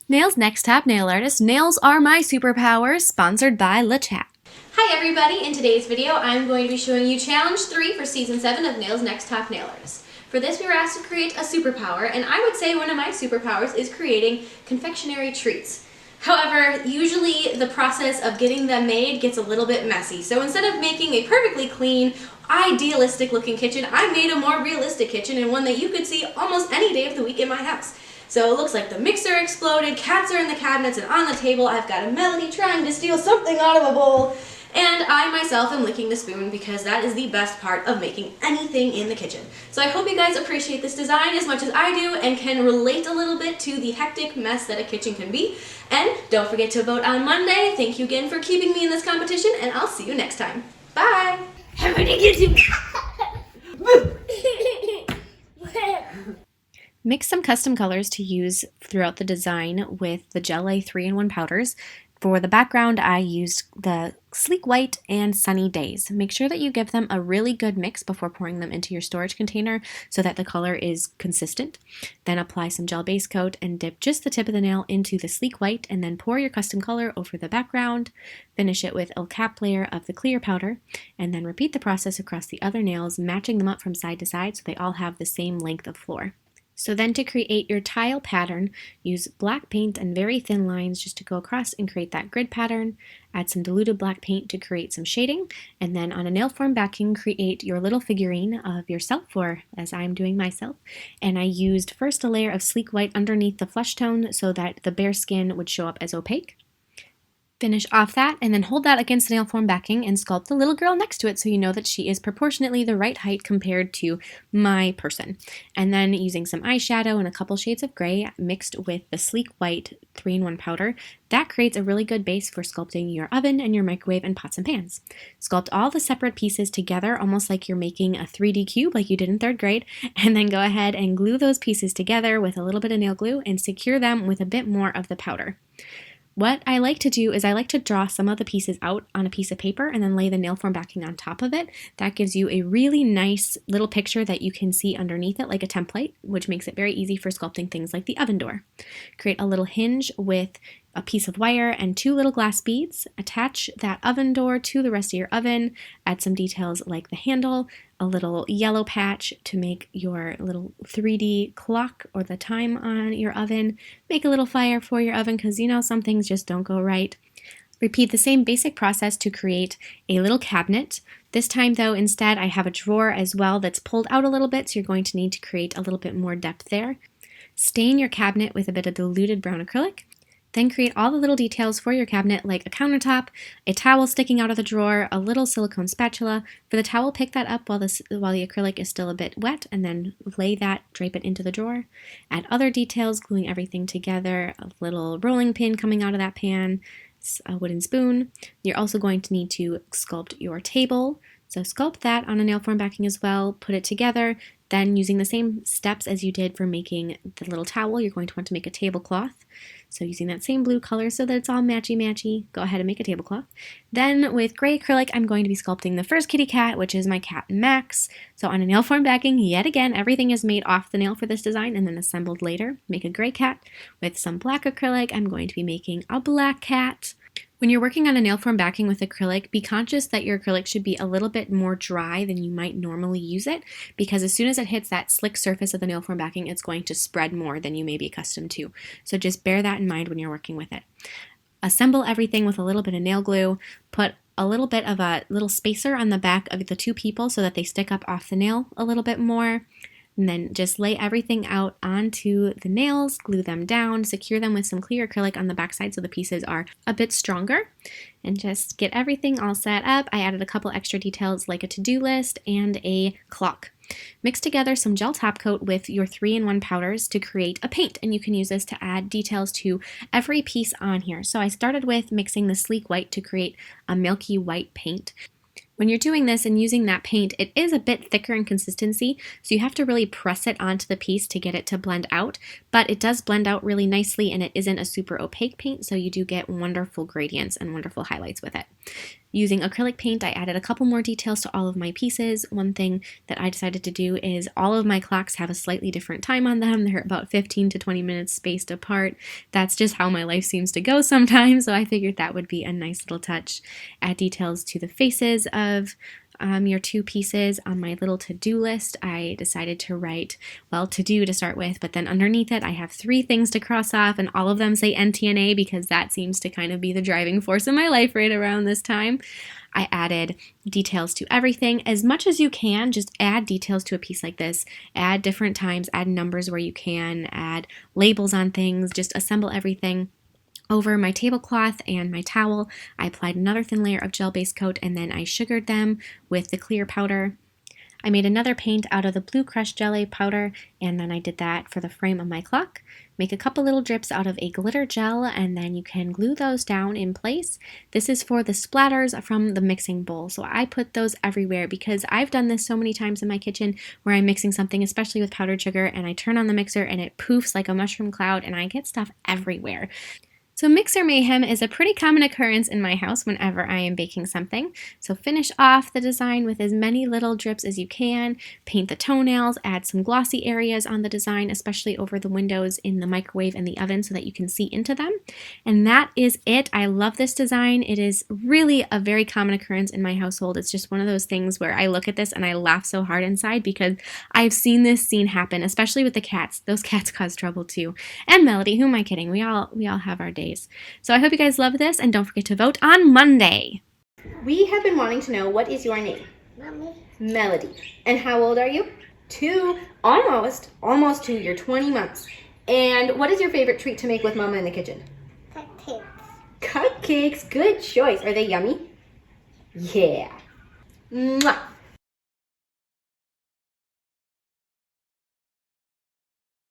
Nails Next Top Nail Artist. Nails are my superpowers, sponsored by LeChat. Hi everybody, in today's video I'm going to be showing you Challenge 3 for Season 7 of Nails Next Top Nail Artist. For this we were asked to create a superpower, and I would say one of my superpowers is creating confectionery treats. However, usually the process of getting them made gets a little bit messy, so instead of making a perfectly clean, idealistic looking kitchen, I made a more realistic kitchen and one that you could see almost any day of the week in my house. So it looks like the mixer exploded, cats are in the cabinets and on the table, I've got a Melody trying to steal something out of a bowl, and I myself am licking the spoon because that is the best part of making anything in the kitchen. So I hope you guys appreciate this design as much as I do and can relate a little bit to the hectic mess that a kitchen can be. And don't forget to vote on Monday. Thank you again for keeping me in this competition, and I'll see you next time. Bye! Mix some custom colors to use throughout the design with the Gel A 3-in-1 powders. For the background, I used the Sleek White and Sunny Days. Make sure that you give them a really good mix before pouring them into your storage container so that the color is consistent. Then apply some gel base coat and dip just the tip of the nail into the Sleek White, and then pour your custom color over the background. Finish it with a cap layer of the clear powder, and then repeat the process across the other nails, matching them up from side to side so they all have the same length of floor. So then to create your tile pattern, use black paint and very thin lines just to go across and create that grid pattern. Add some diluted black paint to create some shading, and then on a nail form backing, create your little figurine of yourself, or as I'm doing myself. And I used first a layer of Sleek White underneath the flesh tone so that the bare skin would show up as opaque. Finish off that, and then hold that against the nail form backing and sculpt the little girl next to it so you know that she is proportionately the right height compared to my person. And then using some eyeshadow and a couple shades of gray mixed with the Sleek White 3-in-1 powder, that creates a really good base for sculpting your oven and your microwave and pots and pans. Sculpt all the separate pieces together almost like you're making a 3D cube like you did in 3rd grade, and then go ahead and glue those pieces together with a little bit of nail glue and secure them with a bit more of the powder. What I like to do is I like to draw some of the pieces out on a piece of paper and then lay the nail form backing on top of it. That gives you a really nice little picture that you can see underneath it like a template, which makes it very easy for sculpting things like the oven door. Create a little hinge with a piece of wire and 2 little glass beads. Attach that oven door to the rest of your oven. Add some details like the handle, a little yellow patch to make your little 3D clock or the time on your oven. Make a little fire for your oven because you know some things just don't go right. Repeat the same basic process to create a little cabinet. This time though, instead I have a drawer as well that's pulled out a little bit, so you're going to need to create a little bit more depth there. Stain your cabinet with a bit of diluted brown acrylic. Then create all the little details for your cabinet like a countertop, a towel sticking out of the drawer, a little silicone spatula. For the towel, pick that up while the acrylic is still a bit wet, and then lay that, drape it into the drawer. Add other details, gluing everything together, a little rolling pin coming out of that pan, a wooden spoon. You're also going to need to sculpt your table. So sculpt that on a nail form backing as well, put it together. Then using the same steps as you did for making the little towel, you're going to want to make a tablecloth. So using that same blue color so that it's all matchy-matchy, go ahead and make a tablecloth. Then with gray acrylic, I'm going to be sculpting the first kitty cat, which is my cat Max. So on a nail form backing, yet again, everything is made off the nail for this design and then assembled later. Make a gray cat. With some black acrylic, I'm going to be making a black cat. When you're working on a nail form backing with acrylic, be conscious that your acrylic should be a little bit more dry than you might normally use it, because as soon as it hits that slick surface of the nail form backing, it's going to spread more than you may be accustomed to. So just bear that in mind when you're working with it. Assemble everything with a little bit of nail glue. Put a little bit of a little spacer on the back of the 2 people so that they stick up off the nail a little bit more. And then just lay everything out onto the nails, glue them down, secure them with some clear acrylic on the backside so the pieces are a bit stronger. And just get everything all set up. I added a couple extra details like a to-do list and a clock. Mix together some gel top coat with your 3-in-1 powders to create a paint, and you can use this to add details to every piece on here. So I started with mixing the Sleek White to create a milky white paint. When you're doing this and using that paint, it is a bit thicker in consistency, so you have to really press it onto the piece to get it to blend out, but it does blend out really nicely and it isn't a super opaque paint, so you do get wonderful gradients and wonderful highlights with it. Using acrylic paint, I added a couple more details to all of my pieces. One thing that I decided to do is all of my clocks have a slightly different time on them. They're about 15 to 20 minutes spaced apart. That's just how my life seems to go sometimes, so I figured that would be a nice little touch. Add details to the faces of your two pieces. On my little to-do list, I decided to write, well, to-do to start with, but then underneath it I have 3 things to cross off, and all of them say NTNA because that seems to kind of be the driving force in my life right around this time. I added details to everything. As much as you can, just add details to a piece like this. Add different times, add numbers where you can, add labels on things, just assemble everything. Over my tablecloth and my towel, I applied another thin layer of gel-based coat, and then I sugared them with the clear powder. I made another paint out of the blue crushed jelly powder, and then I did that for the frame of my clock. Make a couple little drips out of a glitter gel, and then you can glue those down in place. This is for the splatters from the mixing bowl, so I put those everywhere because I've done this so many times in my kitchen where I'm mixing something, especially with powdered sugar, and I turn on the mixer and it poofs like a mushroom cloud, and I get stuff everywhere. So mixer mayhem is a pretty common occurrence in my house whenever I am baking something. So finish off the design with as many little drips as you can. Paint the toenails, add some glossy areas on the design, especially over the windows in the microwave and the oven so that you can see into them. And that is it. I love this design. It is really a very common occurrence in my household. It's just one of those things where I look at this and I laugh so hard inside because I've seen this scene happen, especially with the cats. Those cats cause trouble too. And Melody, who am I kidding? We all have our days. So I hope you guys love this, and don't forget to vote on Monday. We have been wanting to know, what is your name? Mommy. Melody. And how old are you? 2. Almost 2. You're 20 months. And what is your favorite treat to make with Mama in the kitchen? Cupcakes. Cupcakes. Good choice. Are they yummy? Yeah. Mwah.